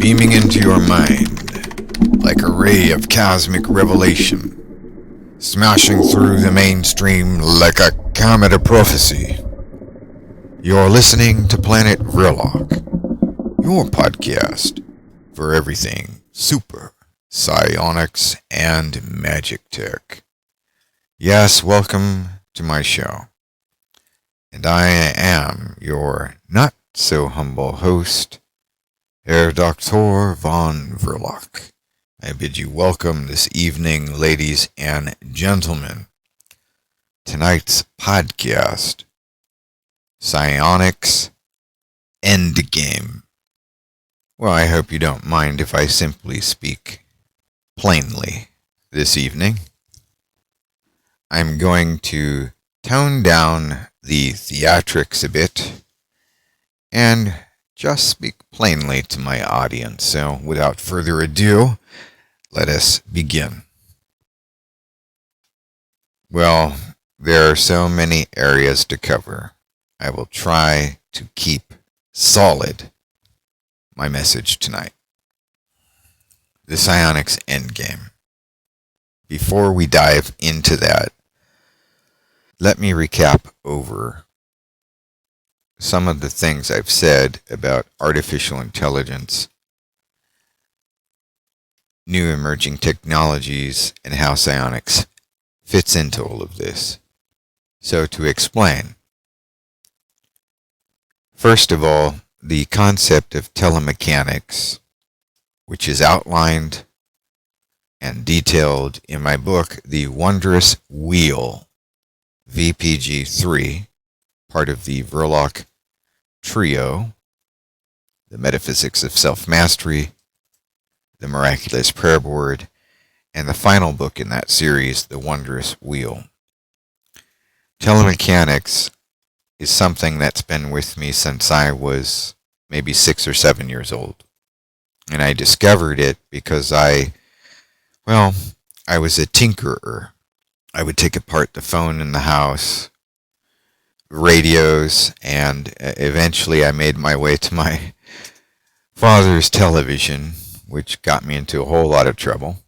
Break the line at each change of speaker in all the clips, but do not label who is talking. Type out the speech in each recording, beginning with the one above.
beaming into your mind like a ray of cosmic revelation, smashing through the mainstream like a comet of prophecy. You're listening to Planet Vrilock, your podcast for everything super, psionics, and magic tech. Yes, welcome to my show. And I am your not-so-humble host, Herr Doktor von Vrilock. I bid you welcome this evening, ladies and gentlemen. Tonight's podcast, Psionics Endgame. Well, I hope you don't mind if I simply speak plainly this evening. I'm going to tone down the theatrics a bit and just speak plainly to my audience. So, without further ado, let us begin. Well, there are so many areas to cover. I will try to keep solid my message tonight. The Psionics Endgame. Before we dive into that, let me recap over some of the things I've said about artificial intelligence, new emerging technologies, and how psionics fits into all of this. So to explain, first of all, the concept of telemechanics, which is outlined and detailed in my book, The Wondrous Wheel, VPG3, part of the Vrilock Trio, The Metaphysics of Self-Mastery, The Miraculous Prayer Board, and the final book in that series, The Wondrous Wheel. Telemechanics is something that's been with me since I was maybe 6 or 7 years old. And I discovered it because I was a tinkerer. I would take apart the phone in the house, radios, and eventually I made my way to my father's television, which got me into a whole lot of trouble.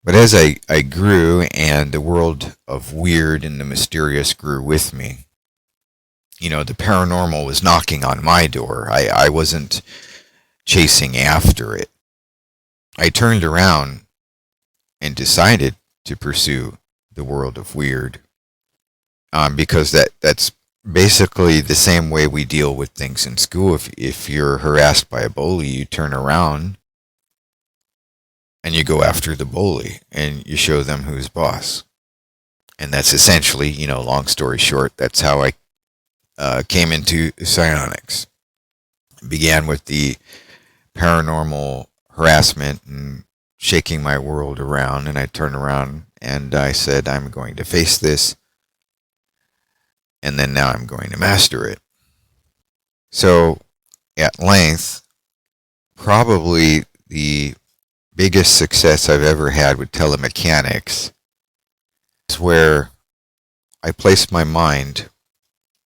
But as I grew and the world of weird and the mysterious grew with me, the paranormal was knocking on my door. I wasn't chasing after it. I turned around and decided to pursue the world of weird, because that's basically the same way we deal with things in school. If you're harassed by a bully, you turn around and you go after the bully and you show them who's boss. And that's essentially, long story short, that's how I came into psionics. It began with the paranormal harassment and shaking my world around, and I turned around and I said, I'm going to face this, and then now I'm going to master it. So, at length, probably the biggest success I've ever had with telemechanics is where I placed my mind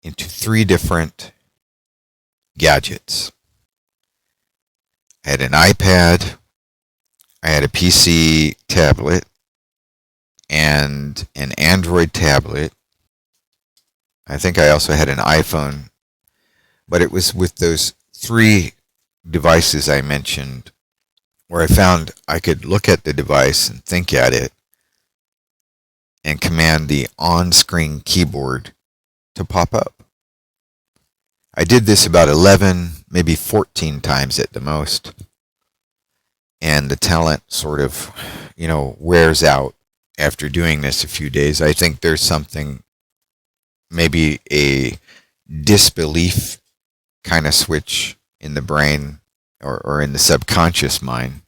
into 3 different gadgets. I had an iPad, I had a PC tablet, and an Android tablet. I think I also had an iPhone, but it was with those 3 devices I mentioned where I found I could look at the device and think at it and command the on-screen keyboard to pop up. I did this about 11, maybe 14 times at the most, and the talent sort of, wears out after doing this a few days. I think there's something, maybe a disbelief kind of switch in the brain or in the subconscious mind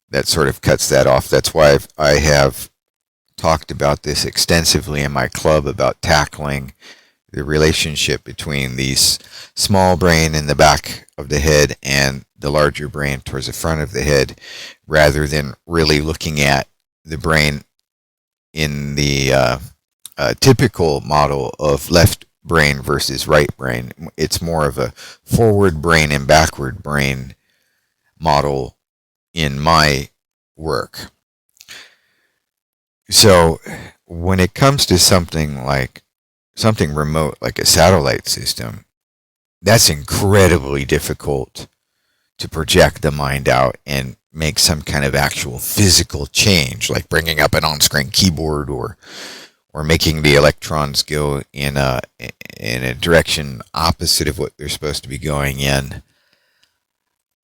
that sort of cuts that off. That's why I have talked about this extensively in my club about tackling the relationship between these small brain in the back of the head and the larger brain towards the front of the head, rather than really looking at the brain in the typical model of left brain versus right brain. It's more of a forward brain and backward brain model in my work. So when it comes to something remote, like a satellite system, that's incredibly difficult to project the mind out and make some kind of actual physical change, like bringing up an on-screen keyboard or making the electrons go in a direction opposite of what they're supposed to be going in.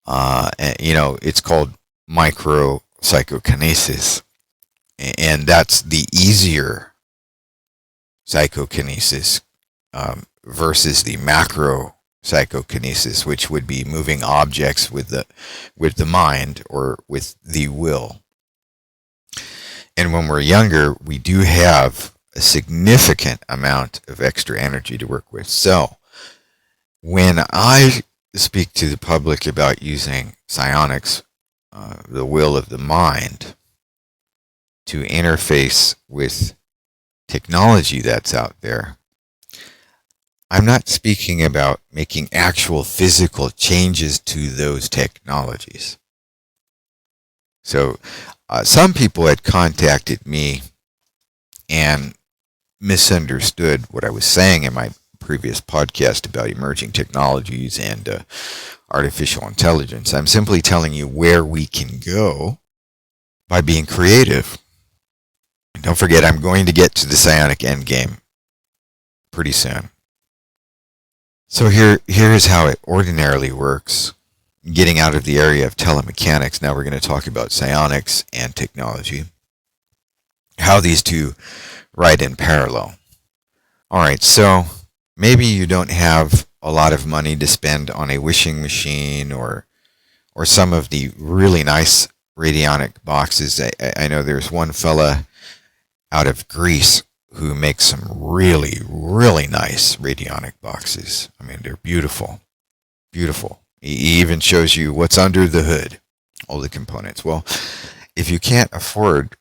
It's called micro psychokinesis, and that's the easier psychokinesis versus the macro psychokinesis, which would be moving objects with the mind or with the will. And when we're younger, we do have a significant amount of extra energy to work with. So when I speak to the public about using psionics, the will of the mind, to interface with technology that's out there, I'm not speaking about making actual physical changes to those technologies. So some people had contacted me and misunderstood what I was saying in my previous podcast about emerging technologies and artificial intelligence. I'm simply telling you where we can go by being creative. And don't forget, I'm going to get to the Psionics Endgame pretty soon. So here is how it ordinarily works. Getting out of the area of telemechanics, now we're going to talk about psionics and technology. How these two ride in parallel. Alright, so maybe you don't have a lot of money to spend on a wishing machine or some of the really nice radionic boxes. I know there's one fella out of Greece who makes some really, really nice radionic boxes. I mean, they're beautiful. Beautiful. He even shows you what's under the hood, all the components. Well, if you can't afford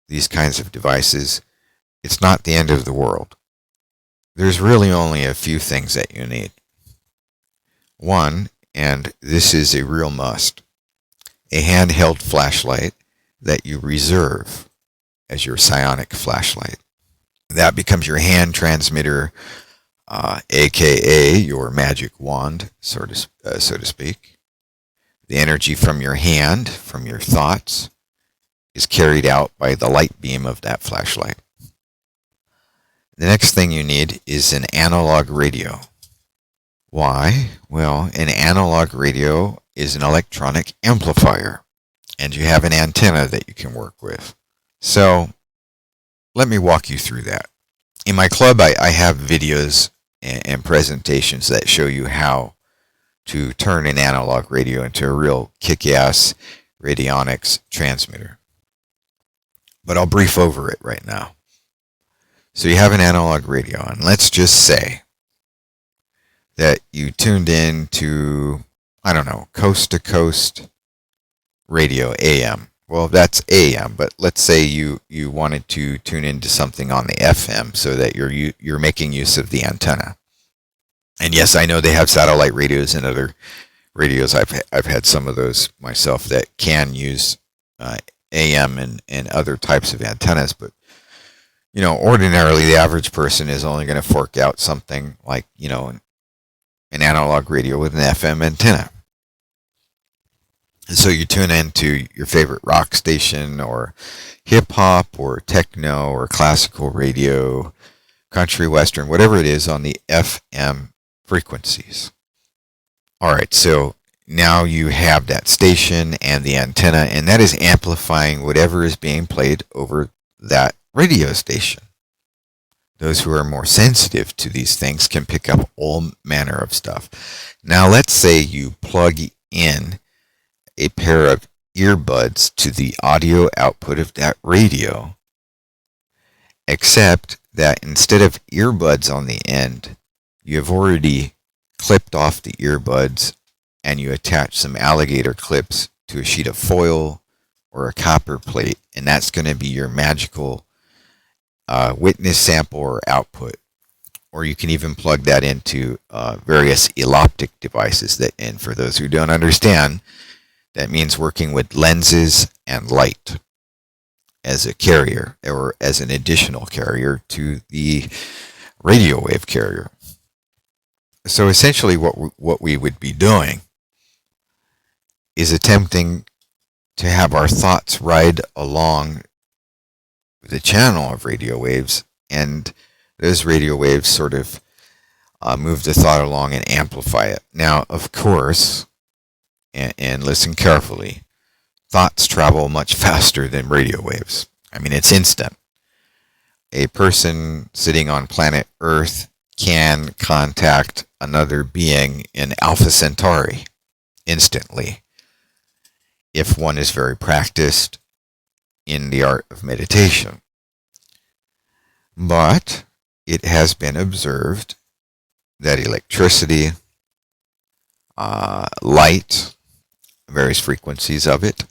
these kinds of devices, it's not the end of the world. There's really only a few things that you need. One, and this is a real must, a handheld flashlight that you reserve as your psionic flashlight. That becomes your hand transmitter, aka your magic wand, so to speak. The energy from your hand, from your thoughts, is carried out by the light beam of that flashlight. The next thing you need is an analog radio. Why? Well, an analog radio is an electronic amplifier, and you have an antenna that you can work with. So, let me walk you through that. In my club, I have videos and presentations that show you how to turn an analog radio into a real kick-ass radionics transmitter. But I'll brief over it right now. So you have an analog radio, and let's just say that you tuned in to, I don't know, coast-to-coast radio, AM. Well, that's AM, but let's say you wanted to tune into something on the FM so that you're making use of the antenna. And yes, I know they have satellite radios and other radios. I've had some of those myself that can use AM and other types of antennas, but ordinarily the average person is only going to fork out something like, an analog radio with an FM antenna. So you tune into your favorite rock station or hip-hop or techno or classical radio, country, western, whatever it is on the FM frequencies. All right, so now you have that station and the antenna, and that is amplifying whatever is being played over that radio station. Those who are more sensitive to these things can pick up all manner of stuff. Now let's say you plug in a pair of earbuds to the audio output of that radio, except that instead of earbuds on the end, you have already clipped off the earbuds and you attach some alligator clips to a sheet of foil or a copper plate, and that's going to be your magical witness sample or output. Or you can even plug that into various eloptic devices and for those who don't understand, That means working with lenses and light as a carrier, or as an additional carrier to the radio wave carrier. So essentially what we would be doing is attempting to have our thoughts ride along the channel of radio waves, and those radio waves sort of move the thought along and amplify it. Now, of course, and listen carefully, thoughts travel much faster than radio waves. I mean, it's instant. A person sitting on planet Earth can contact another being in Alpha Centauri instantly if one is very practiced in the art of meditation. But it has been observed that electricity, light, various frequencies of it,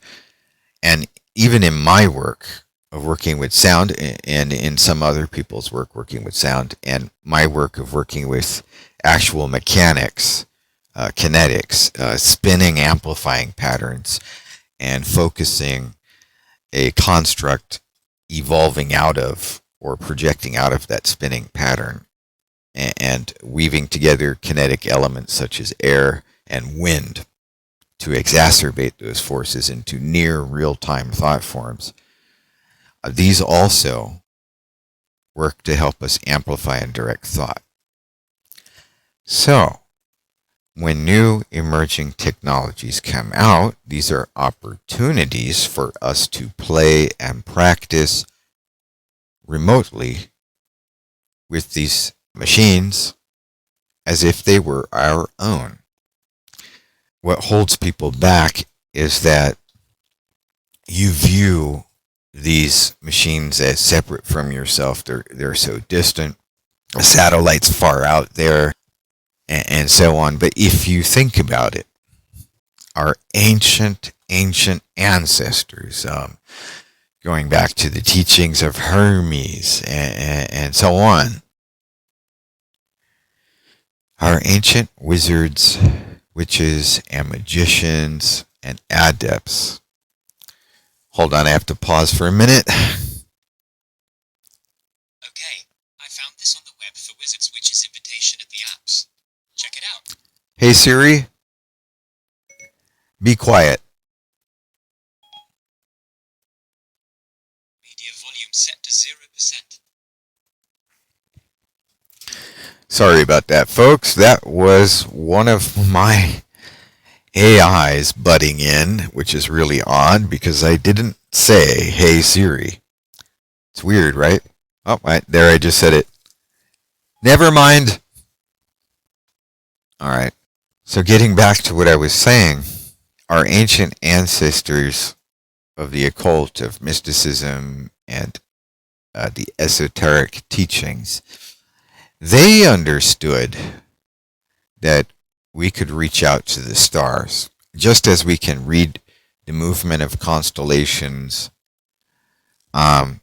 and even in my work of working with sound, and in some other people's work working with sound, and my work of working with actual mechanics, kinetics, spinning amplifying patterns, and focusing a construct evolving out of or projecting out of that spinning pattern, and weaving together kinetic elements such as air and wind to exacerbate those forces into near real-time thought forms. These also work to help us amplify and direct thought. So, when new emerging technologies come out, these are opportunities for us to play and practice remotely with these machines as if they were our own. What holds people back is that you view these machines as separate from yourself. They're so distant. The satellite's far out there, and so on. But if you think about it, our ancient ancestors, going back to the teachings of Hermes and so on, our ancient wizards, witches, and magicians, and adepts. Hold on, I have to pause for a minute.
Okay, I found this on the web for Wizards Witches invitation at the apps. Check it out.
Hey Siri, be quiet.
Media volume set to 0%.
Sorry about that, folks. That was one of my AIs butting in, which is really odd because I didn't say, hey Siri. It's weird, right? Oh, there I just said it. Never mind. All right. So getting back to what I was saying, our ancient ancestors of the occult, of mysticism, and the esoteric teachings, they understood that we could reach out to the stars, just as we can read the movement of constellations by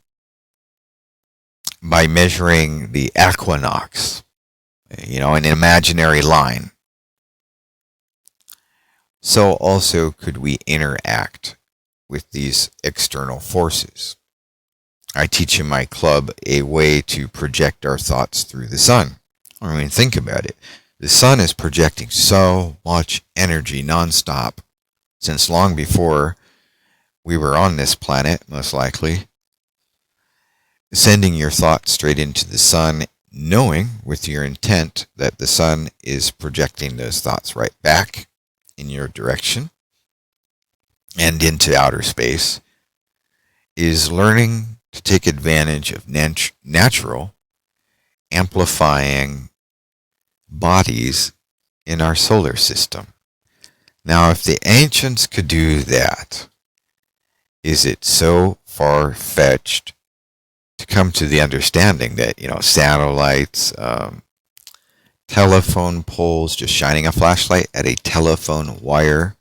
measuring the equinox, an imaginary line. So also could we interact with these external forces. I teach in my club a way to project our thoughts through the sun. I mean, think about it. The sun is projecting so much energy nonstop since long before we were on this planet, most likely. Sending your thoughts straight into the sun, knowing with your intent that the sun is projecting those thoughts right back in your direction and into outer space, is learning to take advantage of natural amplifying bodies in our solar system. Now, if the ancients could do that, is it so far-fetched to come to the understanding that, satellites, telephone poles, just shining a flashlight at a telephone wire?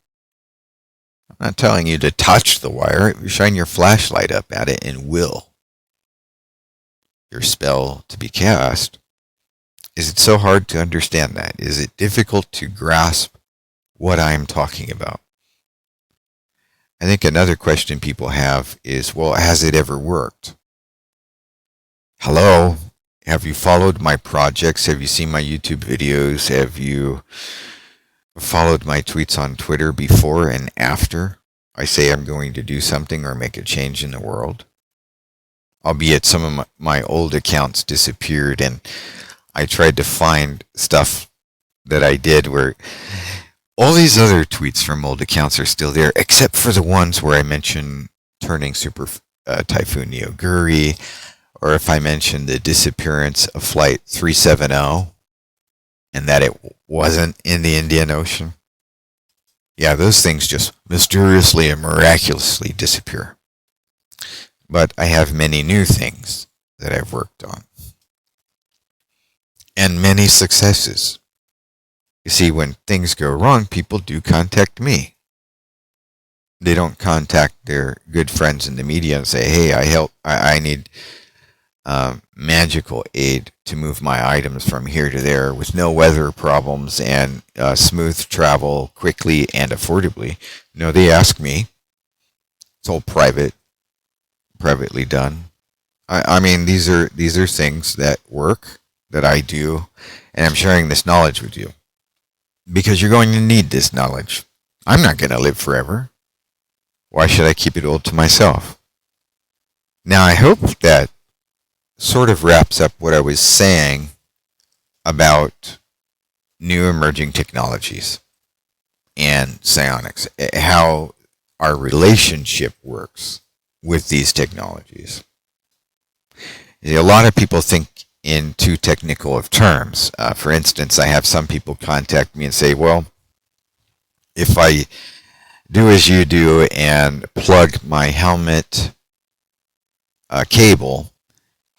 I'm not telling you to touch the wire. You shine your flashlight up at it and will your spell to be cast. Is it so hard to understand that? Is it difficult to grasp what I'm talking about? I think another question people have is, well, has it ever worked? Hello? Have you followed my projects? Have you seen my YouTube videos? Have you followed my tweets on Twitter before and after I say I'm going to do something or make a change in the world? Albeit some of my old accounts disappeared, and I tried to find stuff that I did where all these other tweets from old accounts are still there, except for the ones where I mention turning Super Typhoon Neoguri, or if I mention the disappearance of Flight 370 and that it wasn't in the Indian Ocean. Yeah, those things just mysteriously and miraculously disappear. But I have many new things that I've worked on. And many successes. You see, when things go wrong, people do contact me. They don't contact their good friends in the media and say, hey, I need magical aid to move my items from here to there with no weather problems and smooth travel quickly and affordably. No, they ask me. It's all privately done. I mean, these are things that work, that I do, and I'm sharing this knowledge with you because you're going to need this knowledge. I'm not going to live forever. Why should I keep it all to myself? Now, I hope that sort of wraps up what I was saying about new emerging technologies and psionics, how our relationship works with these technologies. A lot of people think in too technical of terms. For instance, I have some people contact me and say, well, if I do as you do and plug my helmet cable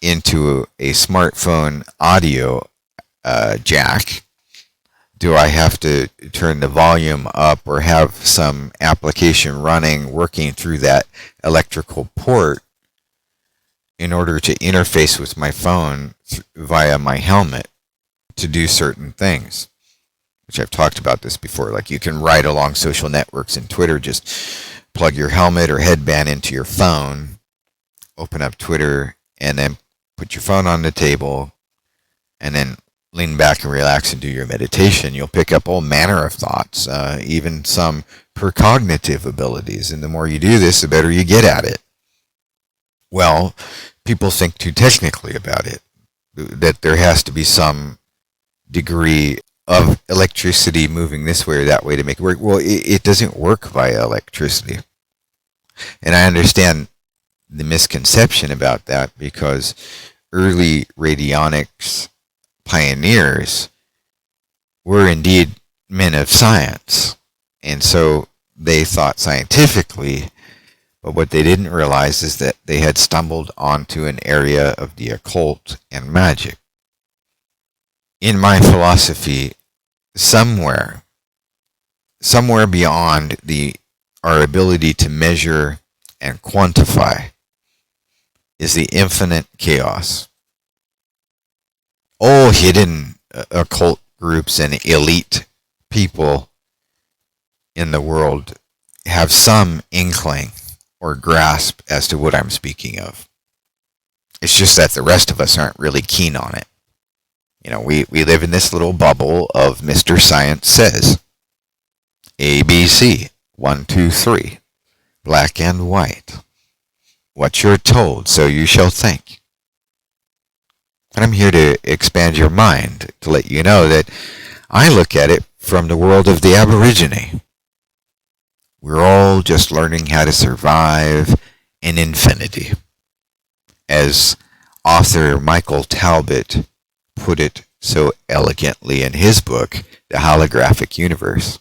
into a smartphone audio jack, do I have to turn the volume up or have some application running working through that electrical port in order to interface with my phone via my helmet to do certain things? Which I've talked about this before. Like, you can ride along social networks and Twitter, just plug your helmet or headband into your phone, open up Twitter, and then put your phone on the table, and then lean back and relax and do your meditation. You'll pick up all manner of thoughts, even some precognitive abilities. And the more you do this, the better you get at it. Well, people think too technically about it, that there has to be some degree of electricity moving this way or that way to make it work. Well, it doesn't work via electricity. And I understand the misconception about that because early radionics pioneers were indeed men of science. And so they thought scientifically, but what they didn't realize is that they had stumbled onto an area of the occult and magic. In my philosophy, somewhere beyond our ability to measure and quantify is the infinite chaos. All hidden occult groups and elite people in the world have some inkling or grasp as to what I'm speaking of. It's just that the rest of us aren't really keen on it. You know, we live in this little bubble of Mr. Science Says. ABC, 1, 2, 3. Black and white. What you're told, so you shall think. And I'm here to expand your mind, to let you know that I look at it from the world of the Aborigine. We're all just learning how to survive in infinity. As author Michael Talbot put it so elegantly in his book, The Holographic Universe.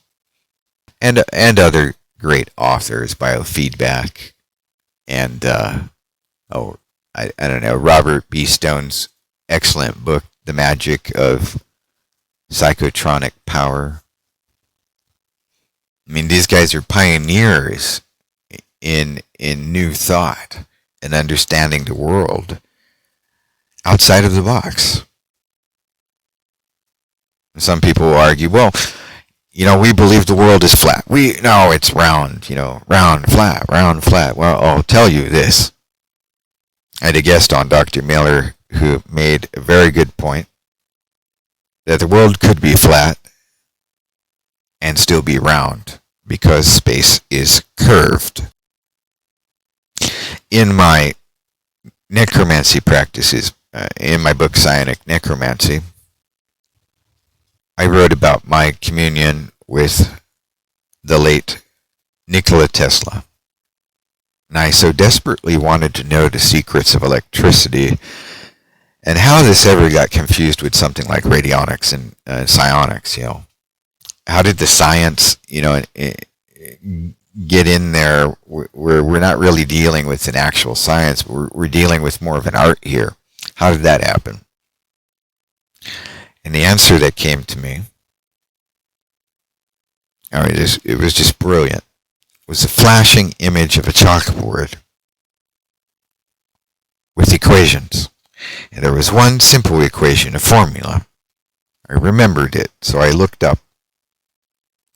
And other great authors, Biofeedback, and, I don't know, Robert B. Stone's excellent book, The Magick of Psychotronic Power. I mean, these guys are pioneers in new thought and understanding the world outside of the box. Some people will argue, well, we believe the world is flat. No, it's round, round, flat, round, flat. Well, I'll tell you this. I had a guest on, Dr. Miller, who made a very good point that the world could be flat and still be round because space is curved. In my necromancy practices, in my book Psionic Necromancy, I wrote about my communion with the late Nikola Tesla. And I so desperately wanted to know the secrets of electricity and how this ever got confused with something like radionics and psionics, How did the science, get in there where we're not really dealing with an actual science, we're dealing with more of an art here. How did that happen? And the answer that came to me, it was just brilliant. It was a flashing image of a chalkboard with equations. And there was one simple equation, a formula. I remembered it, so I looked up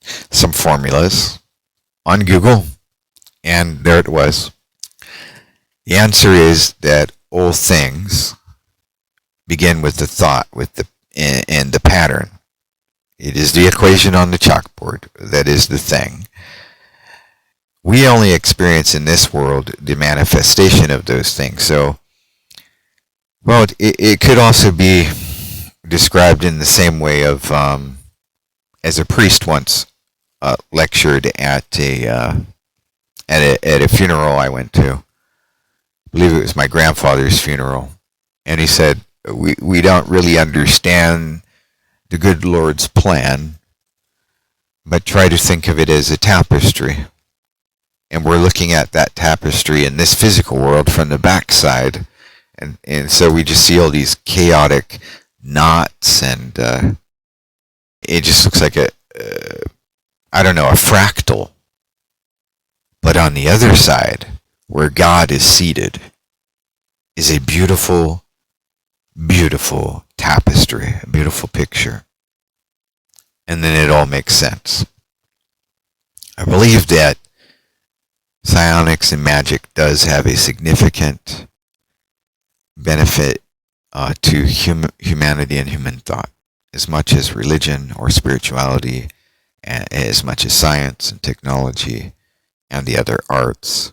some formulas on Google, and there it was. The answer is that all things begin with the thought, and the pattern. It is the equation on the chalkboard that is the thing. We only experience in this world the manifestation of those things. So, well, it could also be described in the same way of, as a priest once lectured at a funeral I went to. I believe it was my grandfather's funeral, and he said, "We don't really understand the good Lord's plan, but try to think of it as a tapestry, and we're looking at that tapestry in this physical world from the backside, and so we just see all these chaotic knots, and it just looks like a fractal. But on the other side, where God is seated, is a beautiful, beautiful tapestry, a beautiful picture. And then it all makes sense." I believe that psionics and magic does have a significant benefit to humanity and human thought, as much as religion or spirituality, as much as science and technology and the other arts.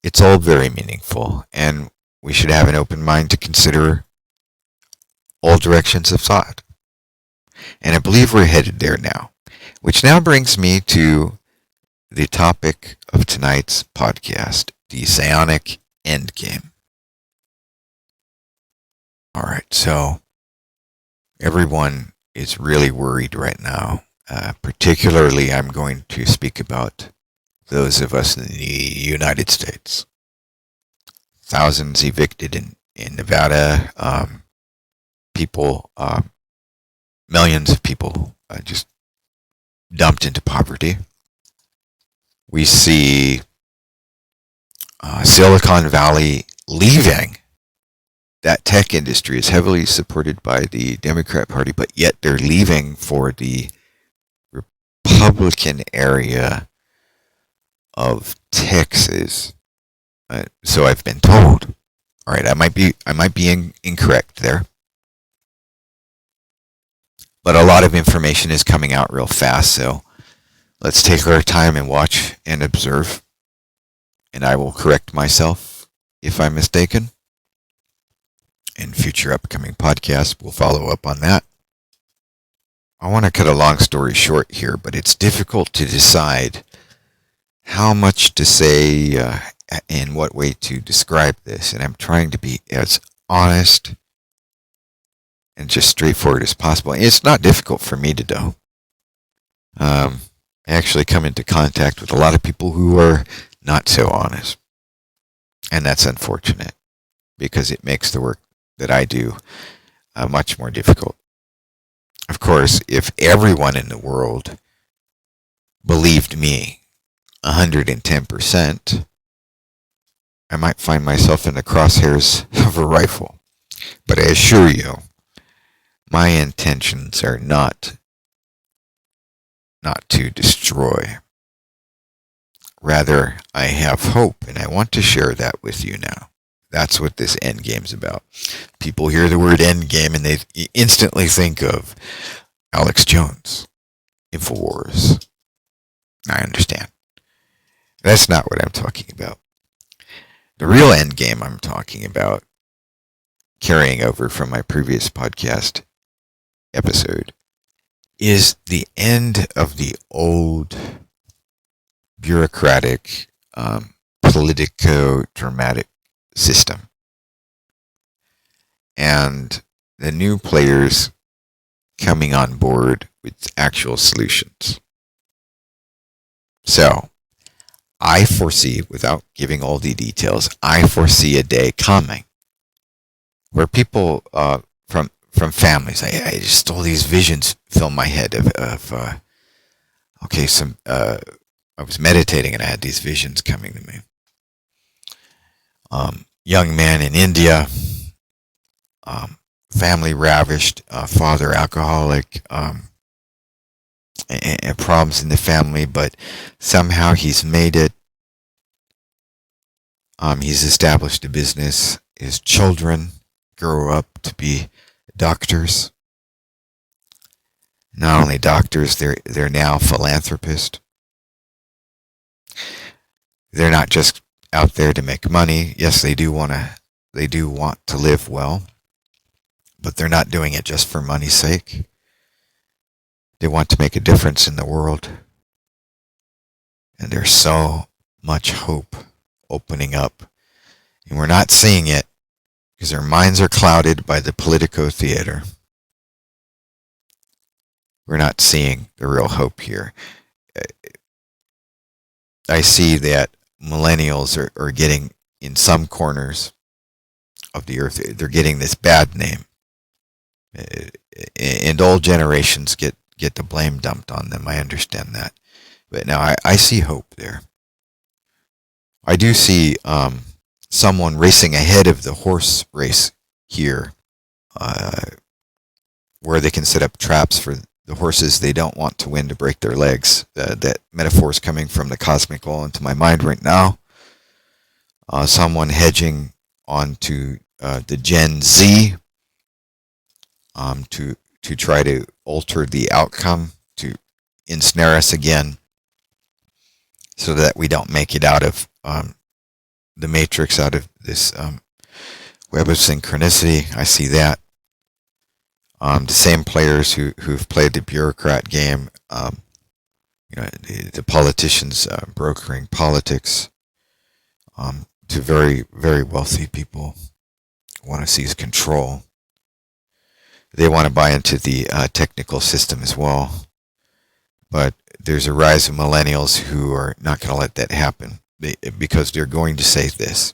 It's all very meaningful, and we should have an open mind to consider all directions of thought. And I believe we're headed there now, which now brings me to the topic of tonight's podcast, the Psionics Endgame. Alright, so everyone is really worried right now. Particularly, I'm going to speak about those of us in the United States. Thousands evicted in Nevada. Millions of people just dumped into poverty. We see Silicon Valley leaving. That tech industry is heavily supported by the Democrat Party, but yet they're leaving for the Republican area of Texas. So I've been told. All right, I might be incorrect there, but a lot of information is coming out real fast. So let's take our time and watch and observe, and I will correct myself if I'm mistaken. In future upcoming podcasts, we'll follow up on that. I want to cut a long story short here, but it's difficult to decide how much to say and what way to describe this, and I'm trying to be as honest and just straightforward as possible. And it's not difficult for me to do. I actually come into contact with a lot of people who are not so honest, and that's unfortunate because it makes the work that I do much more difficult. Of course, if everyone in the world believed me 110%, I might find myself in the crosshairs of a rifle. But I assure you, my intentions are not not to destroy. Rather, I have hope, and I want to share that with you now. That's what this endgame's about. People hear the word endgame and they instantly think of Alex Jones, InfoWars. I understand. That's not what I'm talking about. The real endgame I'm talking about, carrying over from my previous podcast episode, is the end of the old bureaucratic, politico-dramatic system. And the new players coming on board with actual solutions. So, I foresee, without giving all the details, I foresee a day coming where people from families, I just all these visions fill my head of I was meditating and I had these visions coming to me. Young man in India, family ravished, father alcoholic, and problems in the family, but somehow he's made it. He's established a business. His children grow up to be doctors. Not only doctors, they're now philanthropists. They're not just out there to make money. Yes, they do want to live well, but they're not doing it just for money's sake. They want to make a difference in the world. And there's so much hope opening up. And we're not seeing it because our minds are clouded by the politico theater. We're not seeing the real hope here. I see that millennials are getting, in some corners of the earth, they're getting this bad name. And old generations get the blame dumped on them. I understand that. But now I see hope there. I do see someone racing ahead of the horse race here, where they can set up traps for the horses they don't want to win to break their legs. That metaphor is coming from the cosmical into my mind right now. Someone hedging onto the Gen Z to try to alter the outcome, to ensnare us again, so that we don't make it out of the matrix, out of this web of synchronicity. I see that. The same players who've played the bureaucrat game, the politicians brokering politics, to very, very wealthy people want to seize control. They want to buy into the technical system as well. But there's a rise of millennials who are not going to let that happen, because they're going to say this.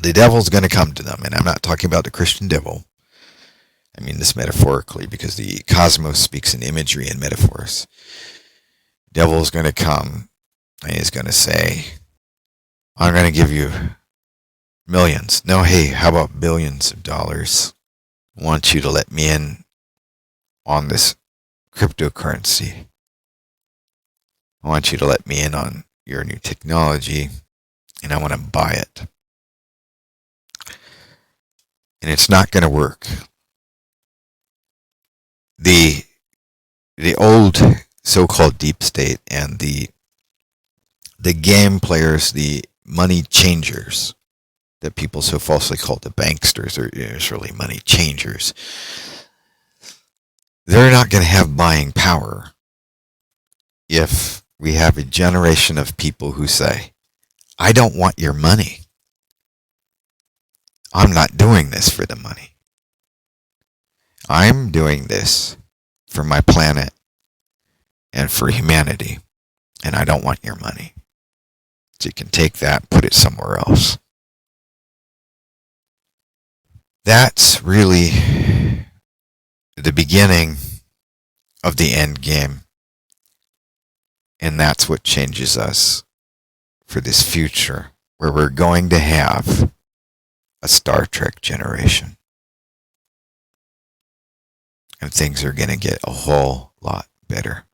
The devil's going to come to them, and I'm not talking about the Christian devil. I mean this metaphorically, because the cosmos speaks in imagery and metaphors. Devil's going to come, and he's going to say, I'm going to give you millions. No, hey, how about billions of dollars? I want you to let me in on this cryptocurrency. I want you to let me in on your new technology, and I want to buy it. And it's not going to work. The old so-called deep state and the game players, the money changers that people so falsely call the banksters, or it's really money changers, they're not going to have buying power if we have a generation of people who say, I don't want your money. I'm not doing this for the money. I'm doing this for my planet and for humanity, and I don't want your money. So you can take that, put it somewhere else. That's really the beginning of the end game, and that's what changes us for this future, where we're going to have a Star Trek generation. And things are going to get a whole lot better.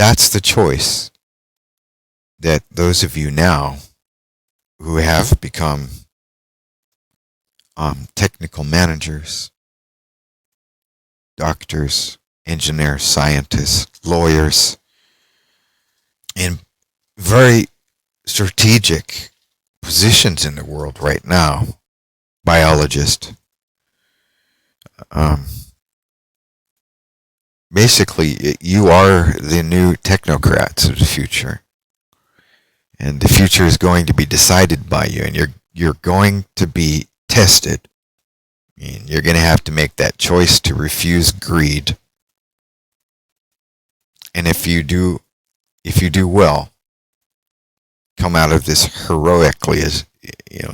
that's the choice that those of you now who have become technical managers, doctors, engineers, scientists, lawyers, in very strategic positions in the world right now, biologists, basically you are the new technocrats of the future. And the future is going to be decided by you, and you're going to be tested. And you're going to have to make that choice to refuse greed. And if you do well, come out of this heroically, as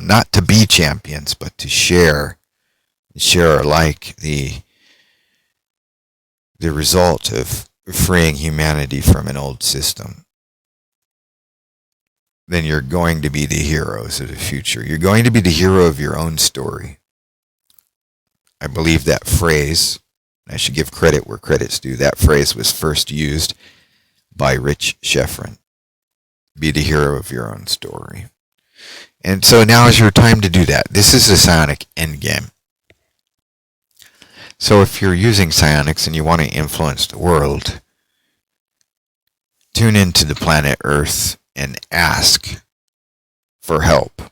not to be champions, but to share alike the result of freeing humanity from an old system. Then you're going to be the heroes of the future. You're going to be the hero of your own story. I believe that phrase, I should give credit where credit's due, that phrase was first used by Rich Schefren. Be the hero of your own story. And so now is your time to do that. This is the Psionic Endgame. So if you're using psionics and you want to influence the world, tune into the planet Earth and ask for help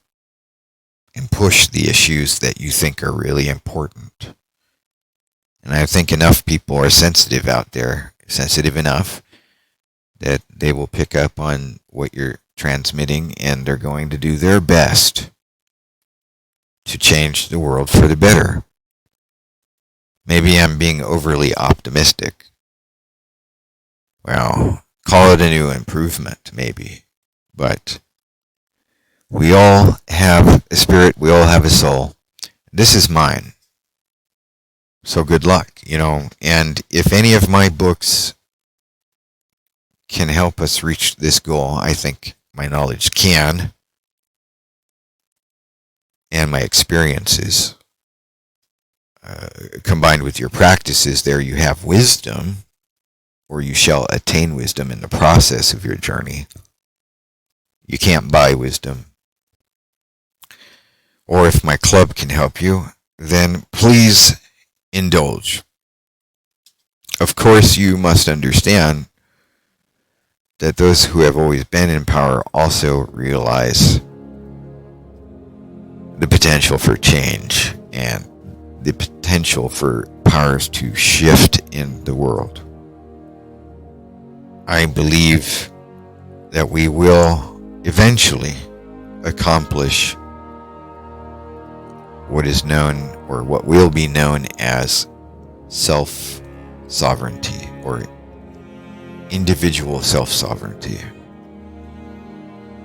and push the issues that you think are really important. And I think enough people are sensitive out there, sensitive enough, that they will pick up on what you're transmitting, and they're going to do their best to change the world for the better. Maybe I'm being overly optimistic. Well, call it a new improvement, maybe. But we all have a spirit, we all have a soul. This is mine. So good luck, And if any of my books can help us reach this goal, I think my knowledge can. And my experiences, combined with your practices, there you have wisdom, or you shall attain wisdom in the process of your journey. You can't buy wisdom. Or if my club can help you, then please indulge. Of course, you must understand that those who have always been in power also realize the potential for change and the potential for powers to shift in the world. I believe that we will eventually accomplish what is known, or what will be known as, self-sovereignty, or individual self-sovereignty.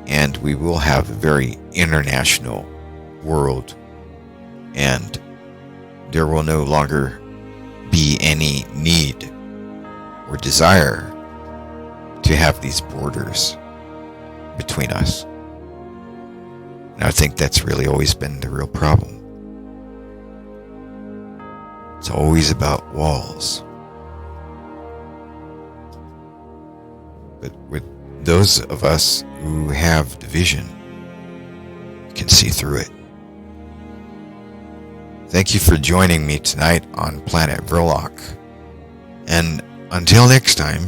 And we will have a very international world, and there will no longer be any need or desire to have these borders between us. And I think that's really always been the real problem. It's always about walls. But with those of us who have the vision, we can see through it. Thank you for joining me tonight on Planet Vrilock. And until next time,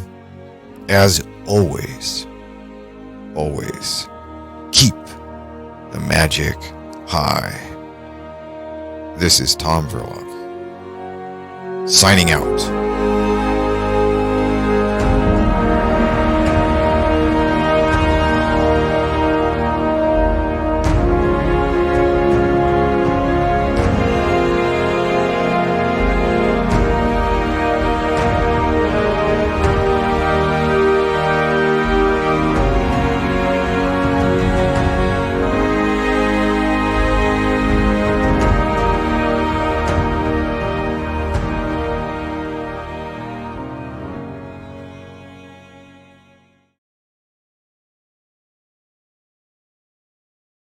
as always, keep the magic high. This is Tom Vrilock, signing out.